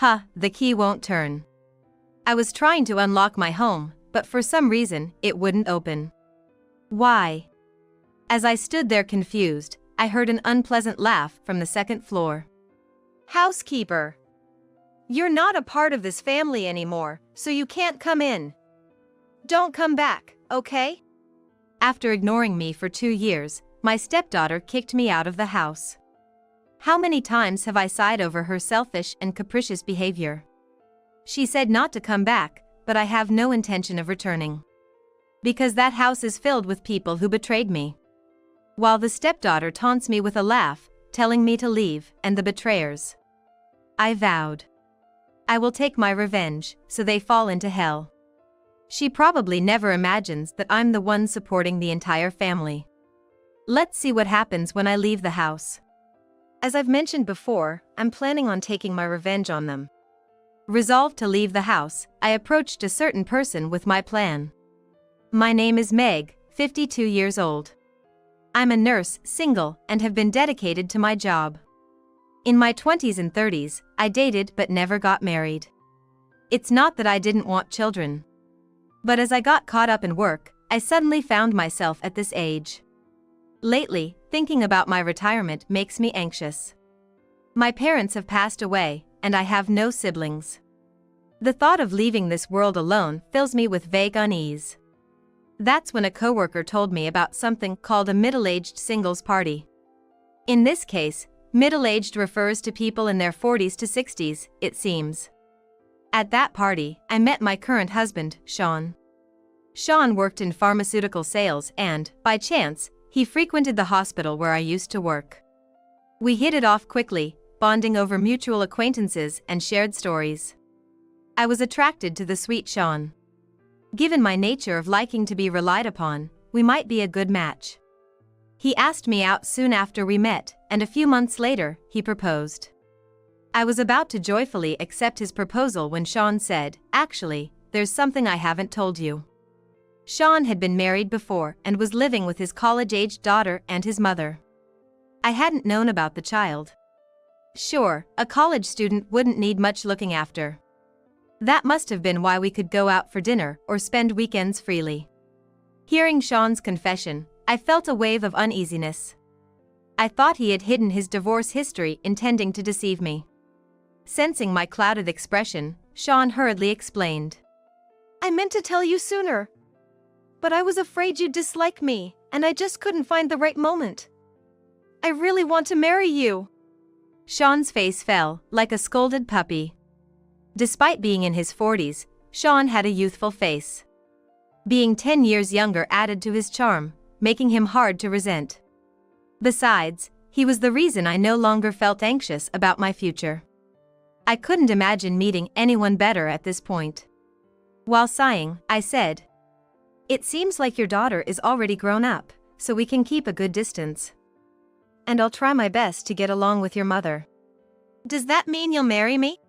The key won't turn. I was trying to unlock my home, but for some reason, it wouldn't open. Why? As I stood there confused, I heard an unpleasant laugh from the second floor. Housekeeper! You're not a part of this family anymore, so you can't come in. Don't come back, okay? After ignoring me for 2 years, my stepdaughter kicked me out of the house. How many times have I sighed over her selfish and capricious behavior? She said not to come back, but I have no intention of returning. Because that house is filled with people who betrayed me. While the stepdaughter taunts me with a laugh, telling me to leave, and the betrayers. I vowed. I will take my revenge, so they fall into hell. She probably never imagines that I'm the one supporting the entire family. Let's see what happens when I leave the house. As I've mentioned before, I'm planning on taking my revenge on them. Resolved to leave the house, I approached a certain person with my plan. My name is Meg, 52 years old. I'm a nurse, single, and have been dedicated to my job. In my 20s and 30s, I dated but never got married. It's not that I didn't want children. But as I got caught up in work, I suddenly found myself at this age. Lately, thinking about my retirement makes me anxious. My parents have passed away, and I have no siblings. The thought of leaving this world alone fills me with vague unease. That's when a coworker told me about something called a middle-aged singles party. In this case, middle-aged refers to people in their 40s to 60s, it seems. At that party, I met my current husband, Sean. Sean worked in pharmaceutical sales and, by chance, he frequented the hospital where I used to work. We hit it off quickly, bonding over mutual acquaintances and shared stories. I was attracted to the sweet Sean. Given my nature of liking to be relied upon, we might be a good match. He asked me out soon after we met, and a few months later, he proposed. I was about to joyfully accept his proposal when Sean said, "Actually, there's something I haven't told you." Sean had been married before and was living with his college-aged daughter and his mother. I hadn't known about the child. Sure, a college student wouldn't need much looking after. That must have been why we could go out for dinner or spend weekends freely. Hearing Sean's confession, I felt a wave of uneasiness. I thought he had hidden his divorce history intending to deceive me. Sensing my clouded expression, Sean hurriedly explained. "I meant to tell you sooner. But I was afraid you'd dislike me, and I just couldn't find the right moment. I really want to marry you." Sean's face fell, like a scolded puppy. Despite being in his 40s, Sean had a youthful face. Being 10 years younger added to his charm, making him hard to resent. Besides, he was the reason I no longer felt anxious about my future. I couldn't imagine meeting anyone better at this point. While sighing, I said, "It seems like your daughter is already grown up, so we can keep a good distance. And I'll try my best to get along with your mother." "Does that mean you'll marry me?"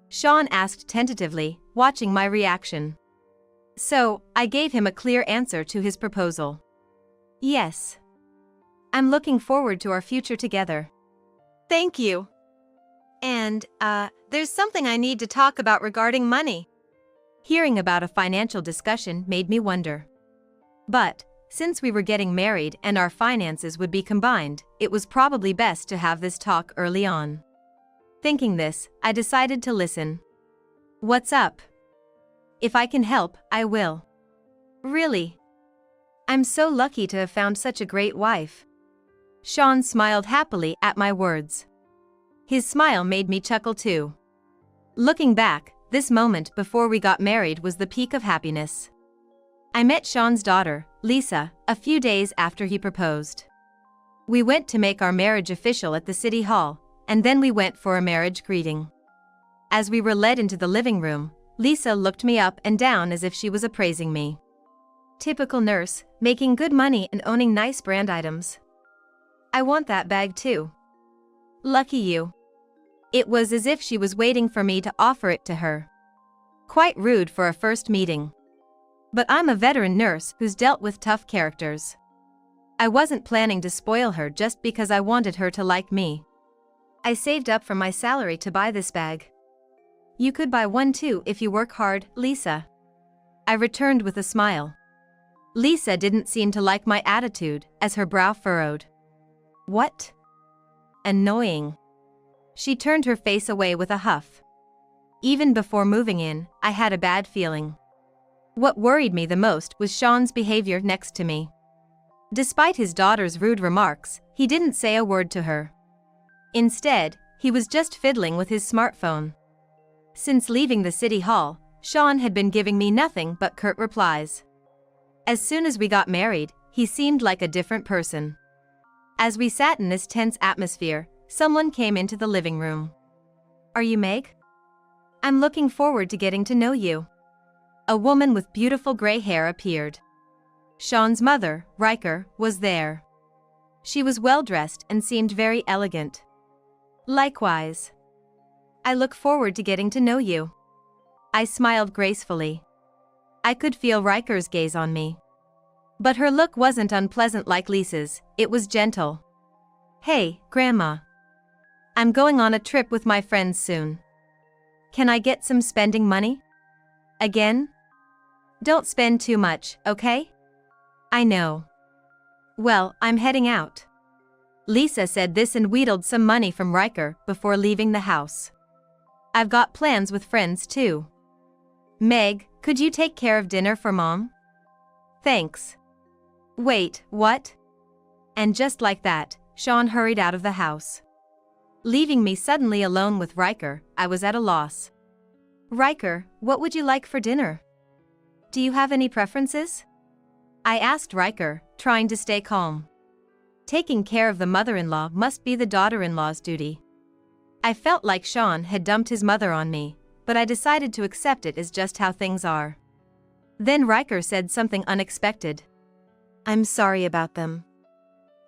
Sean asked tentatively, watching my reaction. So, I gave him a clear answer to his proposal. "Yes. I'm looking forward to our future together." "Thank you. And, there's something I need to talk about regarding money." Hearing about a financial discussion made me wonder. But, since we were getting married and our finances would be combined, it was probably best to have this talk early on. Thinking this, I decided to listen. "What's up? If I can help, I will." "Really? I'm so lucky to have found such a great wife." Sean smiled happily at my words. His smile made me chuckle too. Looking back, this moment before we got married was the peak of happiness. I met Sean's daughter, Lisa, a few days after he proposed. We went to make our marriage official at the city hall, and then we went for a marriage greeting. As we were led into the living room, Lisa looked me up and down as if she was appraising me. Typical nurse, making good money and owning nice brand items. I want that bag too. Lucky you. It was as if she was waiting for me to offer it to her. Quite rude for a first meeting. But I'm a veteran nurse who's dealt with tough characters. I wasn't planning to spoil her just because I wanted her to like me. I saved up from my salary to buy this bag. You could buy one too if you work hard, Lisa. I returned with a smile. Lisa didn't seem to like my attitude, as her brow furrowed. What? Annoying. She turned her face away with a huff. Even before moving in, I had a bad feeling. What worried me the most was Sean's behavior next to me. Despite his daughter's rude remarks, he didn't say a word to her. Instead, he was just fiddling with his smartphone. Since leaving the city hall, Sean had been giving me nothing but curt replies. As soon as we got married, he seemed like a different person. As we sat in this tense atmosphere, someone came into the living room. Are you Meg? I'm looking forward to getting to know you. A woman with beautiful gray hair appeared. Sean's mother, Riker, was there. She was well-dressed and seemed very elegant. Likewise. I look forward to getting to know you. I smiled gracefully. I could feel Riker's gaze on me. But her look wasn't unpleasant like Lisa's, it was gentle. Hey, Grandma. I'm going on a trip with my friends soon. Can I get some spending money? Again? Don't spend too much, okay? I know. Well, I'm heading out. Lisa said this and wheedled some money from Riker before leaving the house. I've got plans with friends too. Meg, could you take care of dinner for Mom? Thanks. Wait, what? And just like that, Sean hurried out of the house. Leaving me suddenly alone with Riker, I was at a loss. Riker, what would you like for dinner? Do you have any preferences? I asked Riker, trying to stay calm. Taking care of the mother-in-law must be the daughter-in-law's duty. I felt like Sean had dumped his mother on me, but I decided to accept it as just how things are. Then Riker said something unexpected. I'm sorry about them.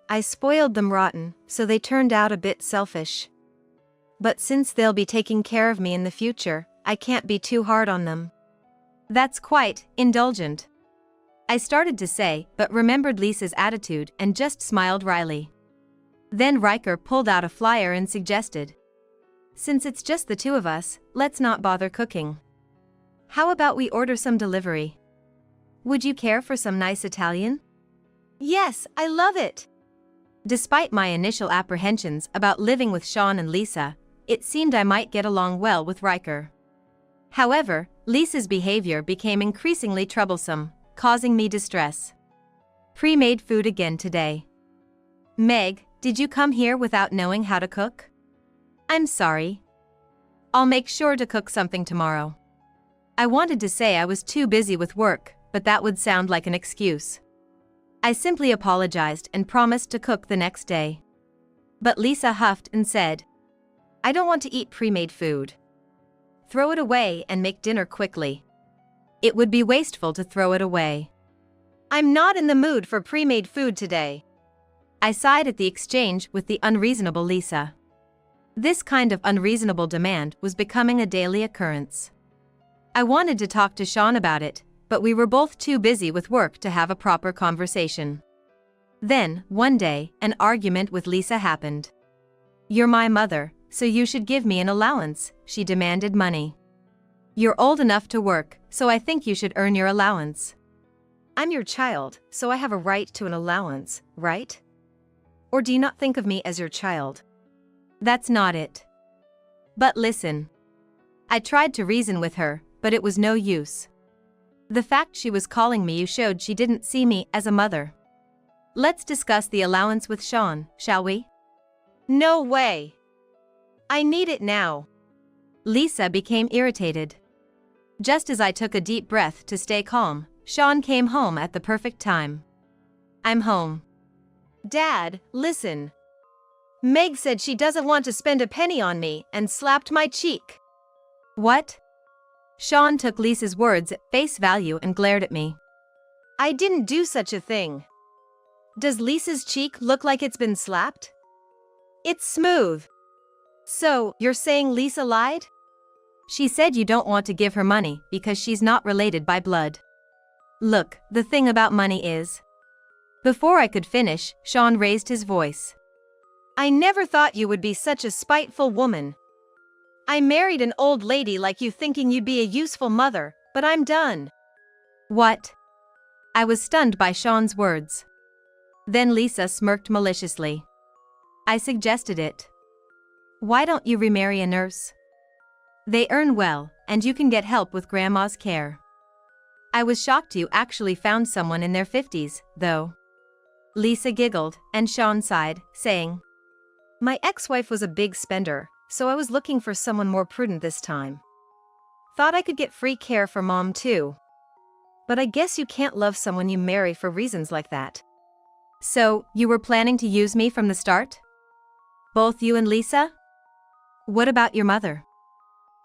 I spoiled them rotten, so they turned out a bit selfish. But since they'll be taking care of me in the future, I can't be too hard on them. That's quite indulgent. I started to say, but remembered Lisa's attitude and just smiled wryly. Then Riker pulled out a flyer and suggested, since it's just the two of us, let's not bother cooking. How about we order some delivery? Would you care for some nice Italian? Yes, I love it. Despite my initial apprehensions about living with Sean and Lisa, it seemed I might get along well with Riker. However, Lisa's behavior became increasingly troublesome, causing me distress. Pre-made food again today. Meg, did you come here without knowing how to cook? I'm sorry. I'll make sure to cook something tomorrow. I wanted to say I was too busy with work, but that would sound like an excuse. I simply apologized and promised to cook the next day. But Lisa huffed and said, I don't want to eat pre-made food. Throw it away and make dinner quickly. It would be wasteful to throw it away. I'm not in the mood for pre-made food today. I sighed at the exchange with the unreasonable Lisa. This kind of unreasonable demand was becoming a daily occurrence. I wanted to talk to Sean about it, but we were both too busy with work to have a proper conversation. Then, one day, an argument with Lisa happened. You're my mother, so you should give me an allowance, she demanded money. You're old enough to work, so I think you should earn your allowance. I'm your child, so I have a right to an allowance, right? Or do you not think of me as your child? That's not it. But listen. I tried to reason with her, but it was no use. The fact she was calling me you showed she didn't see me as a mother. Let's discuss the allowance with Sean, shall we? No way. I need it now. Lisa became irritated. Just as I took a deep breath to stay calm, Sean came home at the perfect time. I'm home. Dad, listen. Meg said she doesn't want to spend a penny on me and slapped my cheek. What? Sean took Lisa's words at face value and glared at me. I didn't do such a thing. Does Lisa's cheek look like it's been slapped? It's smooth. So, you're saying Lisa lied? She said you don't want to give her money because she's not related by blood. Look, the thing about money is... Before I could finish, Sean raised his voice. I never thought you would be such a spiteful woman. I married an old lady like you thinking you'd be a useful mother, but I'm done. What? I was stunned by Sean's words. Then Lisa smirked maliciously. I suggested it. Why don't you remarry a nurse? They earn well, and you can get help with grandma's care. I was shocked you actually found someone in their 50s, though. Lisa giggled, and Sean sighed, saying, My ex-wife was a big spender, so I was looking for someone more prudent this time. Thought I could get free care for Mom too. But I guess you can't love someone you marry for reasons like that. So, you were planning to use me from the start? Both you and Lisa? What about your mother?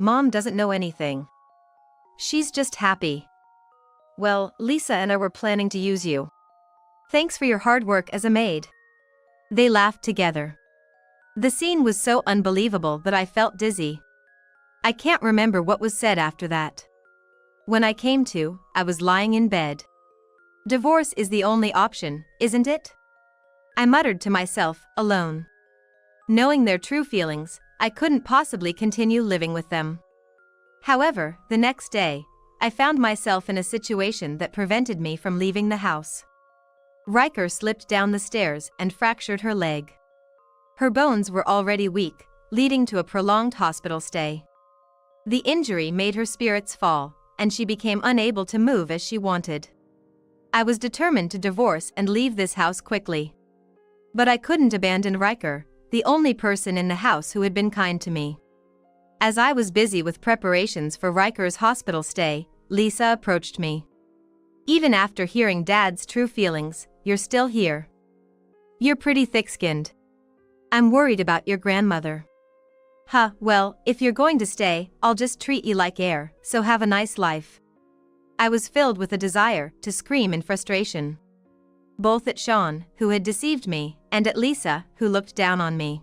Mom doesn't know anything. She's just happy. Well, Lisa and I were planning to use you. Thanks for your hard work as a maid. They laughed together. The scene was so unbelievable that I felt dizzy. I can't remember what was said after that. When I came to, I was lying in bed. Divorce is the only option, isn't it? I muttered to myself, alone. Knowing their true feelings, I couldn't possibly continue living with them. However, the next day, I found myself in a situation that prevented me from leaving the house. Riker slipped down the stairs and fractured her leg. Her bones were already weak, leading to a prolonged hospital stay. The injury made her spirits fall, and she became unable to move as she wanted. I was determined to divorce and leave this house quickly. But I couldn't abandon Riker, the only person in the house who had been kind to me. As I was busy with preparations for Riker's hospital stay, Lisa approached me. Even after hearing Dad's true feelings, you're still here. You're pretty thick-skinned. I'm worried about your grandmother. Well, if you're going to stay, I'll just treat you like air, so have a nice life. I was filled with a desire to scream in frustration. Both at Sean, who had deceived me, and at Lisa, who looked down on me.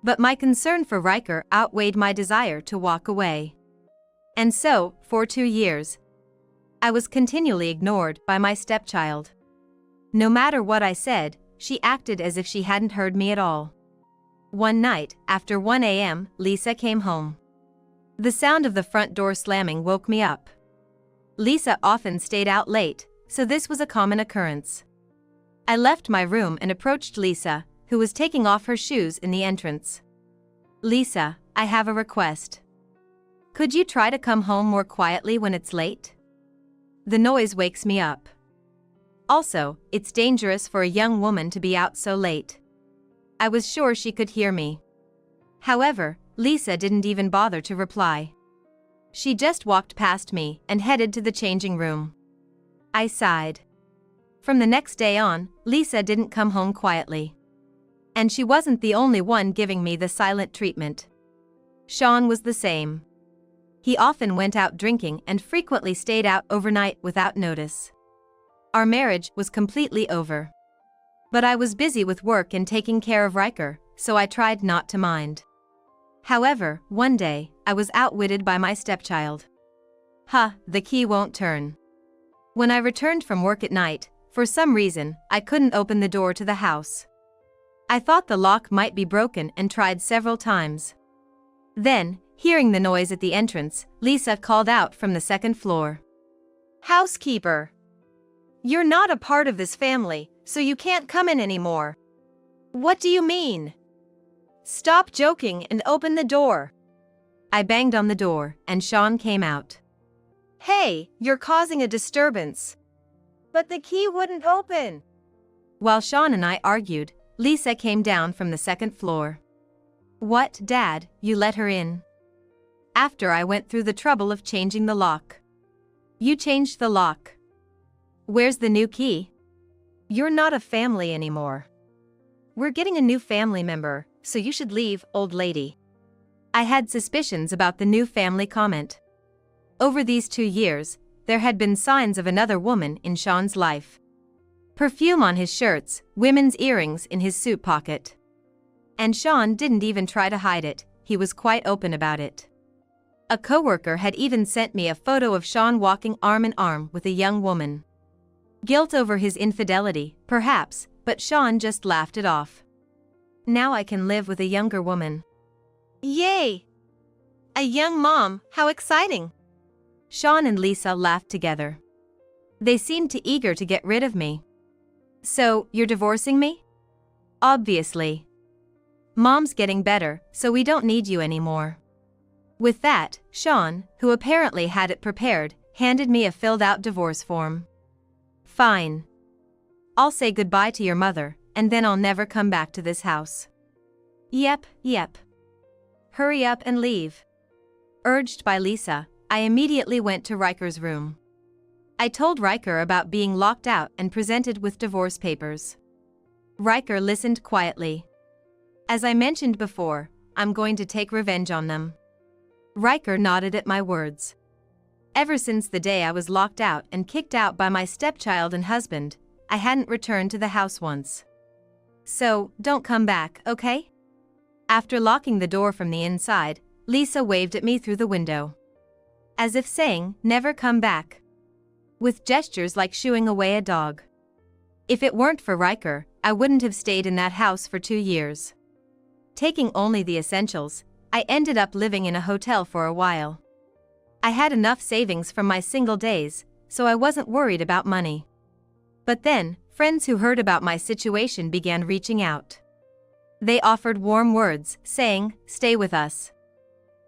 But my concern for Riker outweighed my desire to walk away. And so, for 2 years, I was continually ignored by my stepchild. No matter what I said, she acted as if she hadn't heard me at all. One night, after 1 a.m., Lisa came home. The sound of the front door slamming woke me up. Lisa often stayed out late, so this was a common occurrence. I left my room and approached Lisa, who was taking off her shoes in the entrance. Lisa, I have a request. Could you try to come home more quietly when it's late? The noise wakes me up. Also, it's dangerous for a young woman to be out so late. I was sure she could hear me. However, Lisa didn't even bother to reply. She just walked past me and headed to the changing room. I sighed. From the next day on, Lisa didn't come home quietly. And she wasn't the only one giving me the silent treatment. Sean was the same. He often went out drinking and frequently stayed out overnight without notice. Our marriage was completely over. But I was busy with work and taking care of Riker, so I tried not to mind. However, one day, I was outwitted by my stepchild. The key won't turn. When I returned from work at night, for some reason, I couldn't open the door to the house. I thought the lock might be broken and tried several times. Then, hearing the noise at the entrance, Lisa called out from the second floor. Housekeeper! You're not a part of this family, so you can't come in anymore. What do you mean? Stop joking and open the door. I banged on the door, and Sean came out. Hey, you're causing a disturbance. But the key wouldn't open. While Sean and I argued, Lisa came down from the second floor. What, Dad, you let her in? After I went through the trouble of changing the lock. You changed the lock. Where's the new key? You're not a family anymore. We're getting a new family member, so you should leave, old lady. I had suspicions about the new family comment. Over these 2 years, there had been signs of another woman in Sean's life. Perfume on his shirts, women's earrings in his suit pocket. And Sean didn't even try to hide it, he was quite open about it. A coworker had even sent me a photo of Sean walking arm in arm with a young woman. Guilt over his infidelity, perhaps, but Sean just laughed it off. Now I can live with a younger woman. Yay! A young mom, how exciting! Sean and Lisa laughed together. They seemed too eager to get rid of me. So, you're divorcing me? Obviously. Mom's getting better, so we don't need you anymore. With that, Sean, who apparently had it prepared, handed me a filled-out divorce form. Fine. I'll say goodbye to your mother, and then I'll never come back to this house. Yep. Hurry up and leave. Urged by Lisa, I immediately went to Riker's room. I told Riker about being locked out and presented with divorce papers. Riker listened quietly. As I mentioned before, I'm going to take revenge on them. Riker nodded at my words. Ever since the day I was locked out and kicked out by my stepchild and husband, I hadn't returned to the house once. So, don't come back, okay? After locking the door from the inside, Lisa waved at me through the window. As if saying, never come back. With gestures like shooing away a dog. If it weren't for Riker, I wouldn't have stayed in that house for 2 years. Taking only the essentials, I ended up living in a hotel for a while. I had enough savings from my single days, so I wasn't worried about money. But then, friends who heard about my situation began reaching out. They offered warm words, saying, stay with us.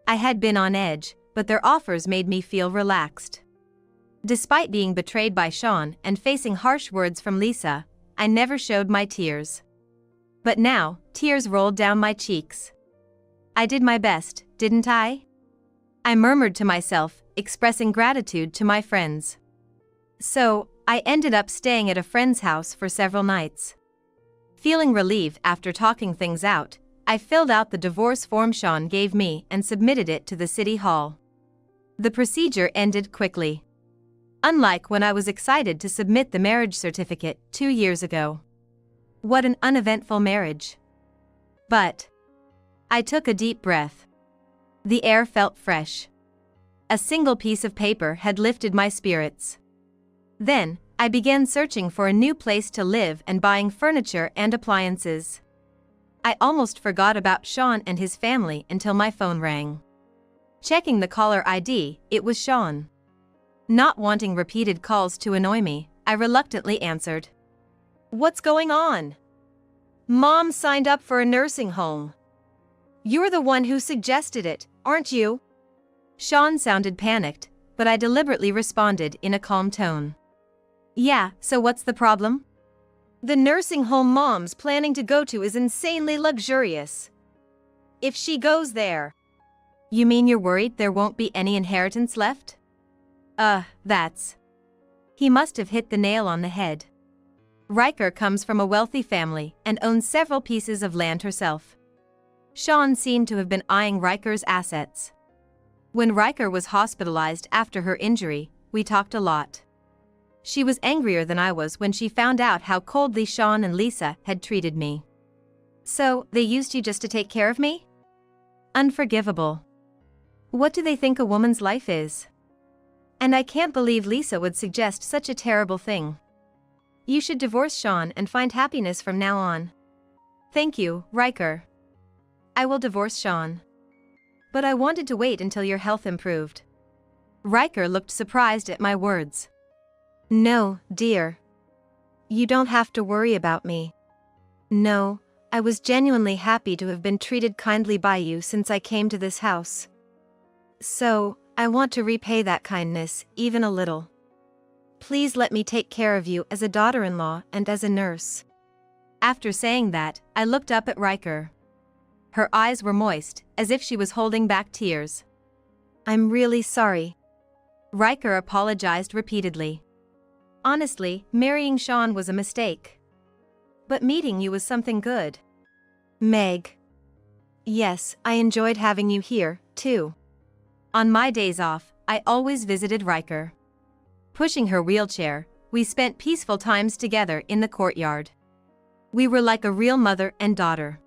I had been on edge, but their offers made me feel relaxed. Despite being betrayed by Sean and facing harsh words from Lisa, I never showed my tears. But now, tears rolled down my cheeks. I did my best, didn't I? I murmured to myself, expressing gratitude to my friends. So, I ended up staying at a friend's house for several nights. Feeling relieved after talking things out, I filled out the divorce form Sean gave me and submitted it to the city hall. The procedure ended quickly. Unlike when I was excited to submit the marriage certificate 2 years ago. What an uneventful marriage. But I took a deep breath. The air felt fresh. A single piece of paper had lifted my spirits. Then, I began searching for a new place to live and buying furniture and appliances. I almost forgot about Sean and his family until my phone rang. Checking the caller ID, it was Sean. Not wanting repeated calls to annoy me, I reluctantly answered. What's going on? Mom signed up for a nursing home. You're the one who suggested it, aren't you? Sean sounded panicked, but I deliberately responded in a calm tone. Yeah, so what's the problem? The nursing home Mom's planning to go to is insanely luxurious. If she goes there. You mean you're worried there won't be any inheritance left? That's. He must have hit the nail on the head. Riker comes from a wealthy family and owns several pieces of land herself. Sean seemed to have been eyeing Riker's assets. When Riker was hospitalized after her injury, we talked a lot. She was angrier than I was when she found out how coldly Sean and Lisa had treated me. So, they used you just to take care of me? Unforgivable. What do they think a woman's life is? And I can't believe Lisa would suggest such a terrible thing. You should divorce Sean and find happiness from now on. Thank you, Riker. I will divorce Sean. But I wanted to wait until your health improved. Riker looked surprised at my words. No, dear. You don't have to worry about me. No, I was genuinely happy to have been treated kindly by you since I came to this house. So, I want to repay that kindness, even a little. Please let me take care of you as a daughter-in-law and as a nurse. After saying that, I looked up at Riker. Her eyes were moist, as if she was holding back tears. I'm really sorry. Riker apologized repeatedly. Honestly, marrying Sean was a mistake. But meeting you was something good. Meg. Yes, I enjoyed having you here, too. On my days off, I always visited Riker. Pushing her wheelchair, we spent peaceful times together in the courtyard. We were like a real mother and daughter.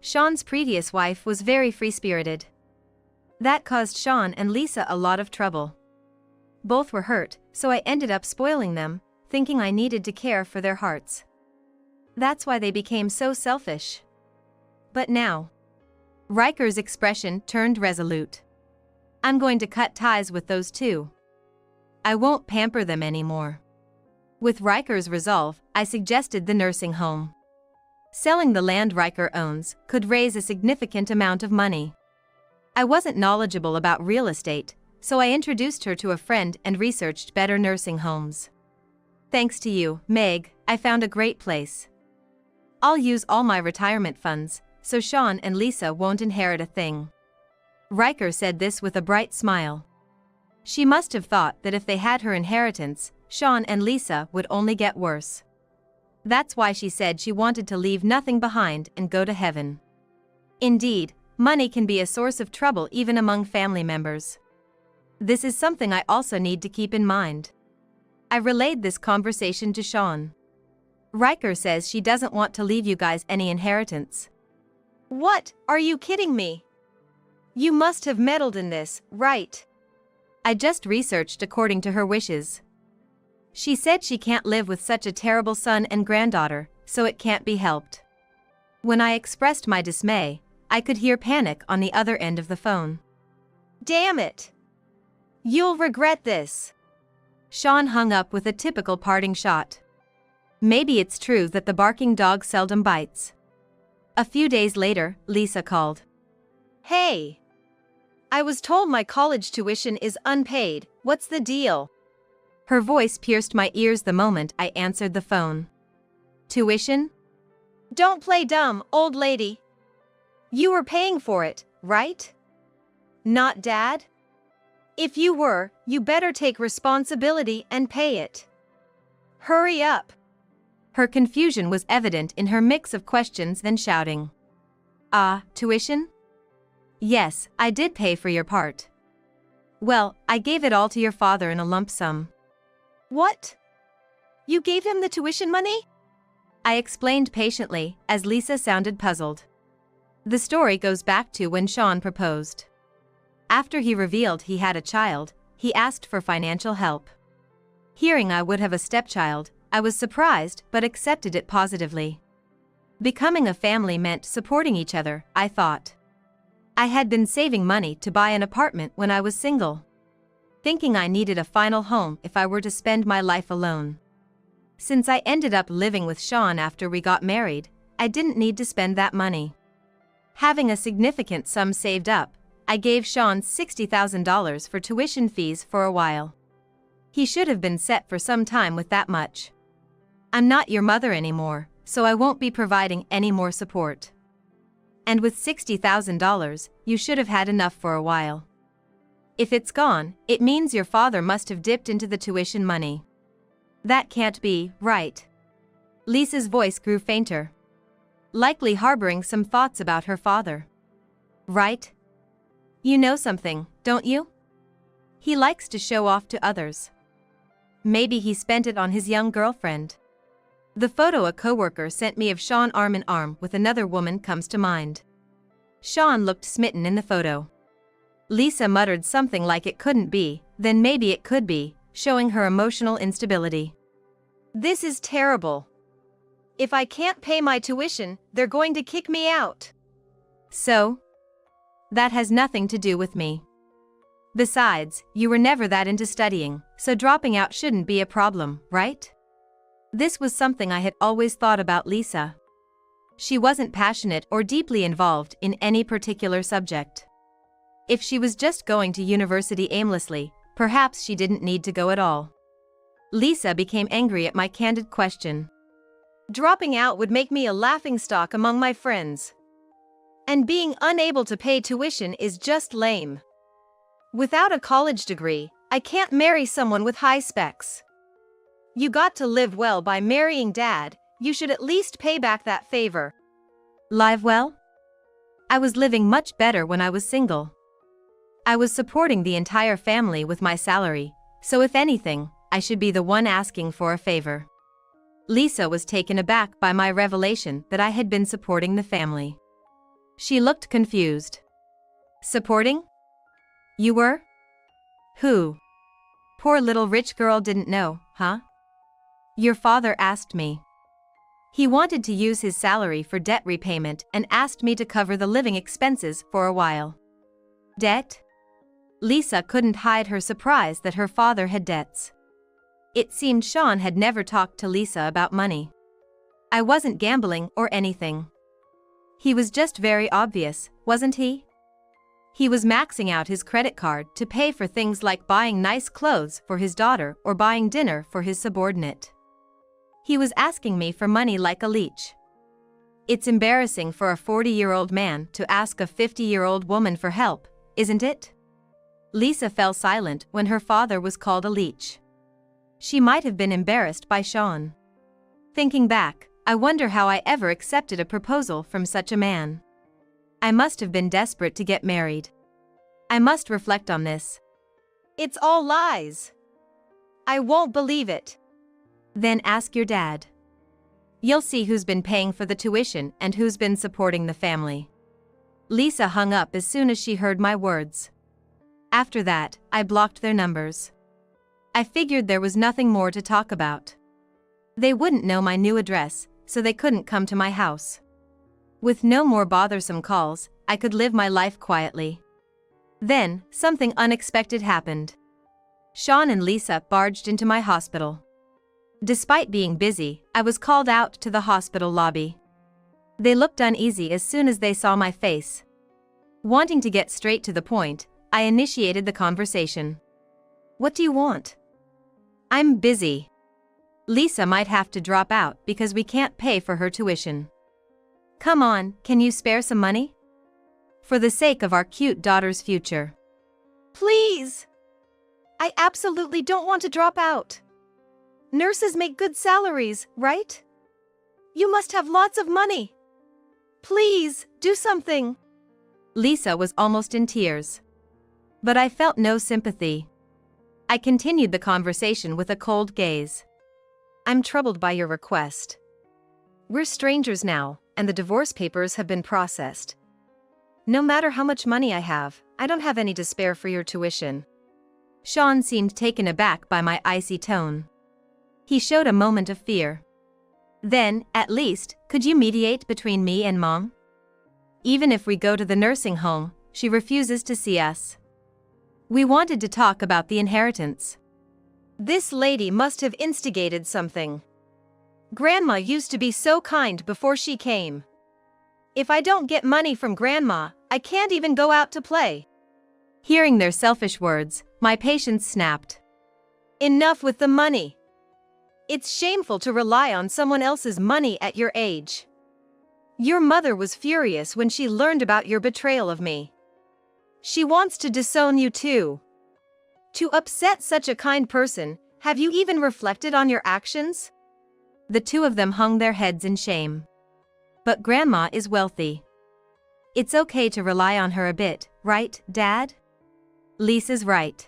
Sean's previous wife was very free-spirited. That caused Sean and Lisa a lot of trouble. Both were hurt, so I ended up spoiling them, thinking I needed to care for their hearts. That's why they became so selfish. But now. Riker's expression turned resolute. I'm going to cut ties with those two. I won't pamper them anymore. With Riker's resolve, I suggested the nursing home. Selling the land Riker owns could raise a significant amount of money. I wasn't knowledgeable about real estate, so I introduced her to a friend and researched better nursing homes. Thanks to you, Meg, I found a great place. I'll use all my retirement funds, so Sean and Lisa won't inherit a thing. Riker said this with a bright smile. She must have thought that if they had her inheritance, Sean and Lisa would only get worse. That's why she said she wanted to leave nothing behind and go to heaven. Indeed, money can be a source of trouble even among family members. This is something I also need to keep in mind. I relayed this conversation to Sean. Riker says she doesn't want to leave you guys any inheritance. What? Are you kidding me? You must have meddled in this, right? I just researched according to her wishes. She said she can't live with such a terrible son and granddaughter, so it can't be helped. When I expressed my dismay, I could hear panic on the other end of the phone. Damn it! You'll regret this. Sean hung up with a typical parting shot. Maybe it's true that the barking dog seldom bites. A few days later, Lisa called. Hey! I was told my college tuition is unpaid. What's the deal? Her voice pierced my ears the moment I answered the phone. Tuition? Don't play dumb, old lady. You were paying for it, right? Not Dad? If you were, you better take responsibility and pay it. Hurry up. Her confusion was evident in her mix of questions and shouting. Tuition? Yes, I did pay for your part. Well, I gave it all to your father in a lump sum. What? You gave him the tuition money? I explained patiently, as Lisa sounded puzzled. The story goes back to when Sean proposed. After he revealed he had a child, he asked for financial help. Hearing I would have a stepchild, I was surprised but accepted it positively. Becoming a family meant supporting each other, I thought. I had been saving money to buy an apartment when I was single, thinking I needed a final home if I were to spend my life alone. Since I ended up living with Sean after we got married, I didn't need to spend that money. Having a significant sum saved up, I gave Sean $60,000 for tuition fees for a while. He should have been set for some time with that much. I'm not your mother anymore, so I won't be providing any more support. And with $60,000, you should have had enough for a while. If it's gone, it means your father must have dipped into the tuition money. That can't be, right? Lisa's voice grew fainter, likely harboring some thoughts about her father. Right? You know something, don't you? He likes to show off to others. Maybe he spent it on his young girlfriend. The photo a coworker sent me of Sean arm in arm with another woman comes to mind. Sean looked smitten in the photo. Lisa muttered something like it couldn't be, then maybe it could be, showing her emotional instability. This is terrible. If I can't pay my tuition, they're going to kick me out. So? That has nothing to do with me. Besides, you were never that into studying, so dropping out shouldn't be a problem, right? This was something I had always thought about Lisa. She wasn't passionate or deeply involved in any particular subject. If she was just going to university aimlessly, perhaps she didn't need to go at all. Lisa became angry at my candid question. Dropping out would make me a laughingstock among my friends. And being unable to pay tuition is just lame. Without a college degree, I can't marry someone with high specs. You got to live well by marrying Dad, you should at least pay back that favor. Live well? I was living much better when I was single. I was supporting the entire family with my salary, so if anything, I should be the one asking for a favor. Lisa was taken aback by my revelation that I had been supporting the family. She looked confused. Supporting? You were? Who? Poor little rich girl didn't know, huh? Your father asked me. He wanted to use his salary for debt repayment and asked me to cover the living expenses for a while. Debt? Lisa couldn't hide her surprise that her father had debts. It seemed Sean had never talked to Lisa about money. I wasn't gambling or anything. He was just very obvious, wasn't he? He was maxing out his credit card to pay for things like buying nice clothes for his daughter or buying dinner for his subordinate. He was asking me for money like a leech. It's embarrassing for a 40-year-old man to ask a 50-year-old woman for help, isn't it? Lisa fell silent when her father was called a leech. She might have been embarrassed by Sean. Thinking back, I wonder how I ever accepted a proposal from such a man. I must have been desperate to get married. I must reflect on this. It's all lies. I won't believe it. Then ask your dad. You'll see who's been paying for the tuition and who's been supporting the family. Lisa hung up as soon as she heard my words. After that, I blocked their numbers. I figured there was nothing more to talk about. They wouldn't know my new address, so they couldn't come to my house. With no more bothersome calls, I could live my life quietly. Then, something unexpected happened. Sean and Lisa barged into my hospital. Despite being busy, I was called out to the hospital lobby. They looked uneasy as soon as they saw my face. Wanting to get straight to the point, I initiated the conversation. What do you want? I'm busy. Lisa might have to drop out because we can't pay for her tuition. Come on, can you spare some money? For the sake of our cute daughter's future. Please! I absolutely don't want to drop out. Nurses make good salaries, right? You must have lots of money. Please, do something. Lisa was almost in tears. But I felt no sympathy. I continued the conversation with a cold gaze. I'm troubled by your request. We're strangers now, and the divorce papers have been processed. No matter how much money I have, I don't have any to spare for your tuition. Sean seemed taken aback by my icy tone. He showed a moment of fear. Then, at least, could you mediate between me and Mom? Even if we go to the nursing home, she refuses to see us. We wanted to talk about the inheritance. This lady must have instigated something. Grandma used to be so kind before she came. If I don't get money from Grandma, I can't even go out to play. Hearing their selfish words, my patience snapped. Enough with the money. It's shameful to rely on someone else's money at your age. Your mother was furious when she learned about your betrayal of me. She wants to disown you too. To upset such a kind person, have you even reflected on your actions? The two of them hung their heads in shame. But Grandma is wealthy. It's okay to rely on her a bit, right, Dad? Lisa's right.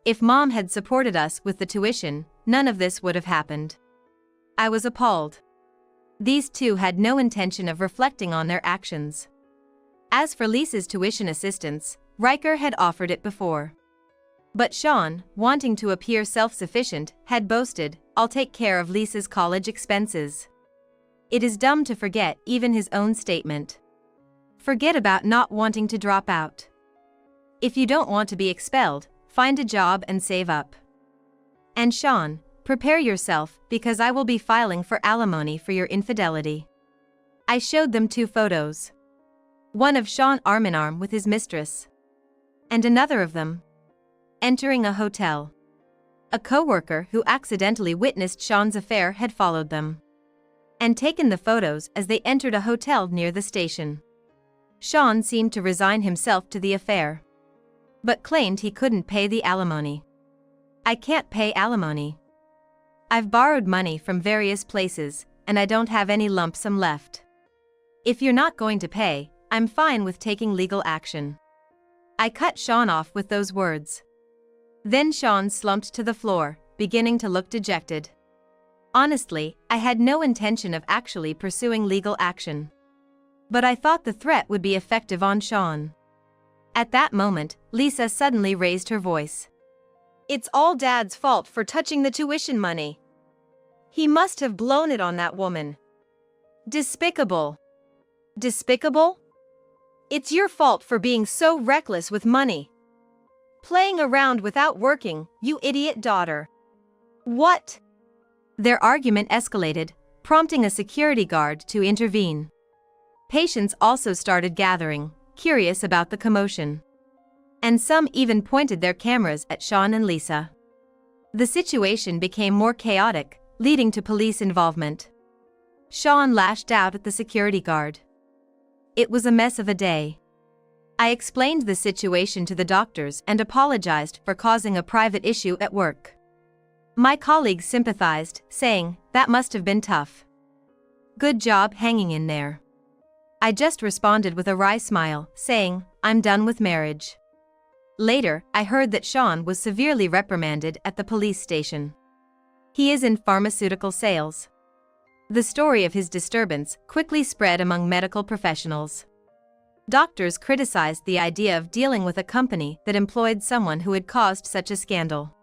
If Mom had supported us with the tuition, none of this would have happened. I was appalled. These two had no intention of reflecting on their actions. As for Lisa's tuition assistance, Riker had offered it before. But Sean, wanting to appear self-sufficient, had boasted, I'll take care of Lisa's college expenses. It is dumb to forget even his own statement. Forget about not wanting to drop out. If you don't want to be expelled, find a job and save up. And Sean, prepare yourself because I will be filing for alimony for your infidelity. I showed them two photos. One of Sean arm in arm with his mistress. And another of them entering a hotel. A coworker who accidentally witnessed Sean's affair had followed them and taken the photos as they entered a hotel near the station. Sean seemed to resign himself to the affair, but claimed he couldn't pay the alimony. I can't pay alimony. I've borrowed money from various places, and I don't have any lump sum left. If you're not going to pay, I'm fine with taking legal action. I cut Sean off with those words. Then Sean slumped to the floor, beginning to look dejected. Honestly, I had no intention of actually pursuing legal action. But I thought the threat would be effective on Sean. At that moment, Lisa suddenly raised her voice. It's all Dad's fault for touching the tuition money. He must have blown it on that woman. Despicable. Despicable? It's your fault for being so reckless with money. Playing around without working, you idiot daughter. What? Their argument escalated, prompting a security guard to intervene. Patients also started gathering, curious about the commotion. And some even pointed their cameras at Sean and Lisa. The situation became more chaotic, leading to police involvement. Sean lashed out at the security guard. It was a mess of a day. I explained the situation to the doctors and apologized for causing a private issue at work. My colleagues sympathized, saying, "That must have been tough. Good job hanging in there." I just responded with a wry smile, saying, "I'm done with marriage." Later, I heard that Sean was severely reprimanded at the police station. He is in pharmaceutical sales. The story of his disturbance quickly spread among medical professionals. Doctors criticized the idea of dealing with a company that employed someone who had caused such a scandal.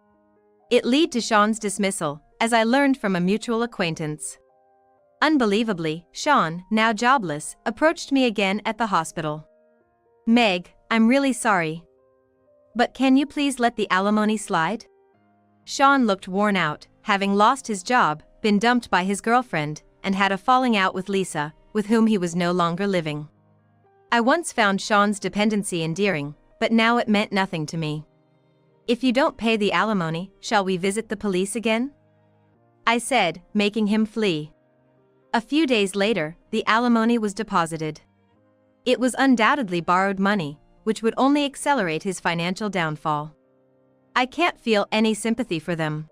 It led to Sean's dismissal, as I learned from a mutual acquaintance. Unbelievably, Sean, now jobless, approached me again at the hospital. "Meg, I'm really sorry. But can you please let the alimony slide?" Sean looked worn out, having lost his job, been dumped by his girlfriend, and had a falling out with Lisa, with whom he was no longer living. I once found Sean's dependency endearing, but now it meant nothing to me. "If you don't pay the alimony, shall we visit the police again?" I said, making him flee. A few days later, the alimony was deposited. It was undoubtedly borrowed money, which would only accelerate his financial downfall. I can't feel any sympathy for them.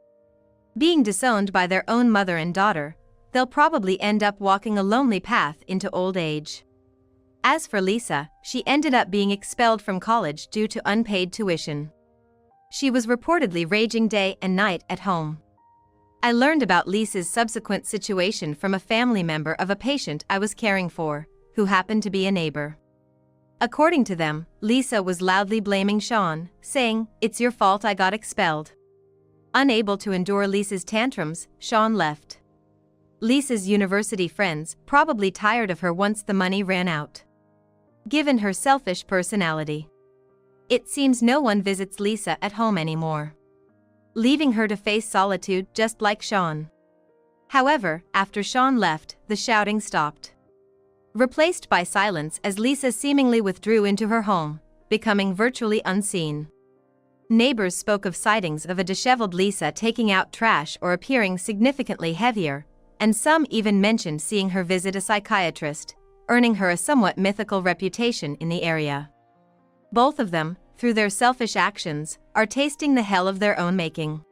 Being disowned by their own mother and daughter, they'll probably end up walking a lonely path into old age. As for Lisa, she ended up being expelled from college due to unpaid tuition. She was reportedly raging day and night at home. I learned about Lisa's subsequent situation from a family member of a patient I was caring for, who happened to be a neighbor. According to them, Lisa was loudly blaming Sean, saying, "It's your fault I got expelled." Unable to endure Lisa's tantrums, Sean left. Lisa's university friends probably tired of her once the money ran out. Given her selfish personality, it seems no one visits Lisa at home anymore, leaving her to face solitude just like Sean. However, after Sean left, the shouting stopped, replaced by silence as Lisa seemingly withdrew into her home, becoming virtually unseen. Neighbors spoke of sightings of a disheveled Lisa taking out trash or appearing significantly heavier, and some even mentioned seeing her visit a psychiatrist, earning her a somewhat mythical reputation in the area. Both of them, through their selfish actions, are tasting the hell of their own making.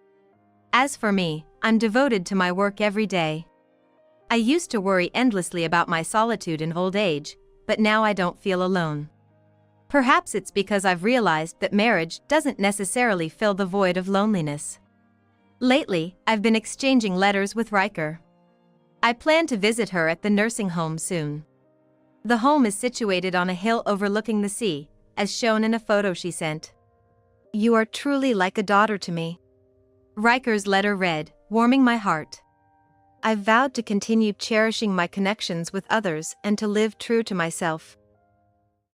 As for me, I'm devoted to my work every day. I used to worry endlessly about my solitude in old age, but now I don't feel alone. Perhaps it's because I've realized that marriage doesn't necessarily fill the void of loneliness. Lately, I've been exchanging letters with Riker. I plan to visit her at the nursing home soon. The home is situated on a hill overlooking the sea, as shown in a photo she sent. "You are truly like a daughter to me," Riker's letter read, warming my heart. "I've vowed to continue cherishing my connections with others and to live true to myself.